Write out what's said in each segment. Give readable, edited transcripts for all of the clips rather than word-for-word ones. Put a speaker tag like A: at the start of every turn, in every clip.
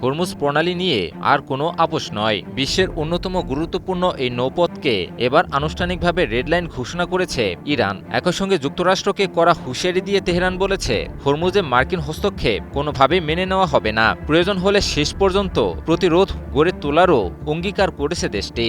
A: Hormuz প্রণালী নিয়ে আর কোনো আপোষ নয়। বিশ্বের অন্যতম গুরুত্বপূর্ণ এই নৌপথকে এবার আনুষ্ঠানিকভাবে রেডলাইন ঘোষণা করেছে ইরান। একই সঙ্গে যুক্তরাষ্ট্রকে কড়া হুঁশিয়ারি দিয়ে তেহরান বলেছে, হরমুজে মার্কিন হস্তক্ষেপ কোনোভাবেই মেনে নেওয়া হবে না। প্রয়োজন হলে শেষ পর্যন্ত প্রতিরোধ গড়ে তোলারও অঙ্গীকার করেছে দেশটি।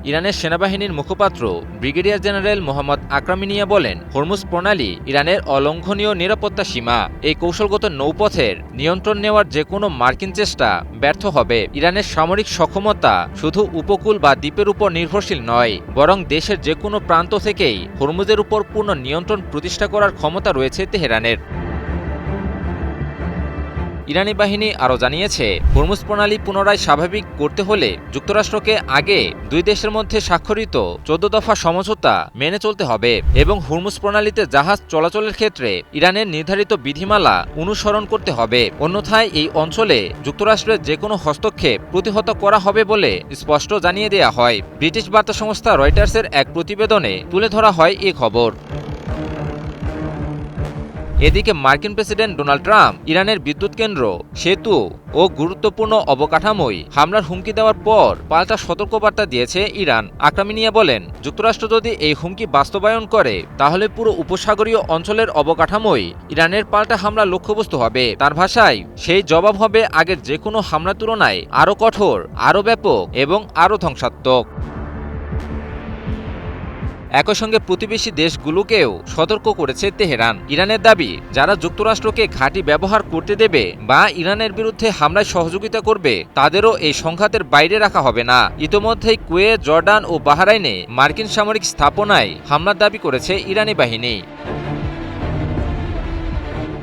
A: ইরানের সেনাবাহিনীর মুখপাত্র ব্রিগেডিয়ার জেনারেল মোহাম্মদ আকরামিনিয়া বলেন, হরমুজ প্রণালী ইরানের অলঙ্ঘনীয় নিরাপত্তা সীমা। এই কৌশলগত নৌপথের নিয়ন্ত্রণ নেওয়ার যে কোনো মার্কিন চেষ্টা ব্যর্থ হবে। ইরানের সামরিক সক্ষমতা শুধু উপকূল বা দ্বীপের উপর নির্ভরশীল নয়, বরং দেশের যে কোনো প্রান্ত থেকেই হরমুজের উপর পূর্ণ নিয়ন্ত্রণ প্রতিষ্ঠা করার ক্ষমতা রয়েছে তেহরানের। ইরানি বাহিনী আরও জানিয়েছে, হরমুজ প্রণালী পুনরায় স্বাভাবিক করতে হলে যুক্তরাষ্ট্রকে আগে দুই দেশের মধ্যে স্বাক্ষরিত 14 দফা সমঝোতা মেনে চলতে হবে এবং হরমুজ প্রণালীতে জাহাজ চলাচলের ক্ষেত্রে ইরানের নির্ধারিত বিধিমালা অনুসরণ করতে হবে। অন্যথায় এই অঞ্চলে যুক্তরাষ্ট্রের যে কোনো হস্তক্ষেপ প্রতিহত করা হবে বলে স্পষ্ট জানিয়ে দেয়া হয়। ব্রিটিশ বার্তা সংস্থা রয়টার্সের এক প্রতিবেদনে তুলে ধরা হয় এ খবর। এদিকে মার্কিন প্রেসিডেন্ট ডোনাল্ড ট্রাম্প ইরানের বিদ্যুৎ কেন্দ্র, সেতু ও গুরুত্বপূর্ণ অবকাঠামোয় হামলার হুমকি দেওয়ার পর পাল্টা সতর্কবার্তা দিয়েছে ইরান। আকরামিনিয়া বলেন, যুক্তরাষ্ট্র যদি এই হুমকি বাস্তবায়ন করে তাহলে পুরো উপসাগরীয় অঞ্চলের অবকাঠামোয় ইরানের পাল্টা হামলা লক্ষ্যবস্তু হবে। তার ভাষায়, সেই জবাব হবে আগের যে কোনো হামলার তুলনায় আরও কঠোর, আরও ব্যাপক এবং আরও ধ্বংসাত্মক। একই সঙ্গে প্রতিবেশী দেশগুলোকেও সতর্ক করেছে তেহরান। ইরানের দাবি, যারা যুক্তরাষ্ট্রকে ঘাঁটি ব্যবহার করতে দেবে বা ইরানের বিরুদ্ধে হামলায় সহযোগিতা করবে তাদেরও এই সংঘাতের বাইরে রাখা হবে না। ইতোমধ্যেই কুয়েত, জর্ডান ও বাহরাইনে মার্কিন সামরিক স্থাপনায় হামলার দাবি করেছে ইরানি বাহিনী।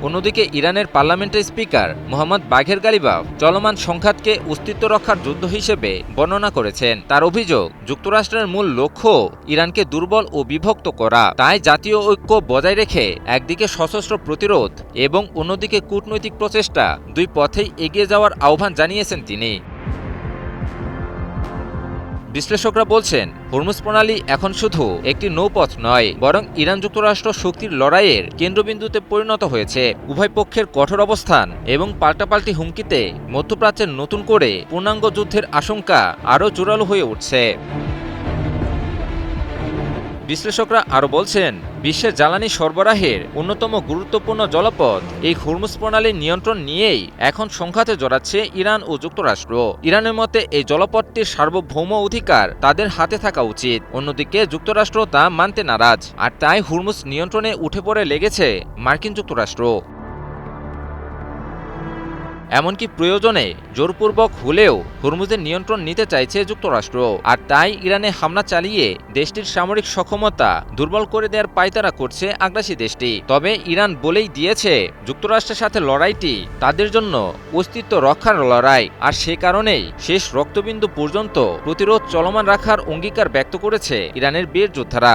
A: অন্যদিকে ইরানের পার্লামেন্টের স্পিকার মোহাম্মদ বাঘের গালিবাফ চলমান সংঘাতকে অস্তিত্ব রক্ষার যুদ্ধ হিসেবে বর্ণনা করেছেন। তার অভিযোগ, যুক্তরাষ্ট্রের মূল লক্ষ্য ইরানকে দুর্বল ও বিভক্ত করা। তাই জাতীয় ঐক্য বজায় রেখে একদিকে সশস্ত্র প্রতিরোধ এবং অন্যদিকে কূটনৈতিক প্রচেষ্টা, দুই পথেই এগিয়ে যাওয়ার আহ্বান জানিয়েছেন তিনি। বিশ্লেষকরা বলছেন, হরমুজ প্রণালী এখন শুধু একটি নৌপথ নয়, বরং ইরান যুক্তরাষ্ট্র শক্তির লড়াইয়ের কেন্দ্রবিন্দুতে পরিণত হয়েছে। উভয় পক্ষের কঠোর অবস্থান এবং পাল্টাপাল্টি হুমকিতে মধ্যপ্রাচ্যের নতুন করে পূর্ণাঙ্গ যুদ্ধের আশঙ্কা আরও জোরালো হয়ে উঠছে। বিশ্লেষকরা আরও বলছেন, বিশ্বের জ্বালানি সরবরাহের অন্যতম গুরুত্বপূর্ণ জলপথ এই হরমুজ প্রণালীর নিয়ন্ত্রণ নিয়েই এখন সংঘাতে জড়াচ্ছে ইরান ও যুক্তরাষ্ট্র। ইরানের মতে এই জলপথটির সার্বভৌম অধিকার তাদের হাতে থাকা উচিত। অন্যদিকে যুক্তরাষ্ট্র তা মানতে নারাজ, আর তাই হরমুজ নিয়ন্ত্রণে উঠে পড়ে লেগেছে মার্কিন যুক্তরাষ্ট্র। এমনকি প্রয়োজনে জোরপূর্বক হলেও হরমুজের নিয়ন্ত্রণ নিতে চাইছে যুক্তরাষ্ট্র, আর তাই ইরানে হামলা চালিয়ে দেশটির সামরিক সক্ষমতা দুর্বল করে দেওয়ার পায়তারা করছে আগ্রাসী দেশটি। তবে ইরান বলেই দিয়েছে, যুক্তরাষ্ট্রের সাথে লড়াইটি তাদের জন্য অস্তিত্ব রক্ষার লড়াই, আর সে কারণেই শেষ রক্তবিন্দু পর্যন্ত প্রতিরোধ চলমান রাখার অঙ্গীকার ব্যক্ত করেছে ইরানের বীর যোদ্ধারা।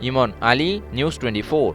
A: ইমন আলী, নিউজ 24।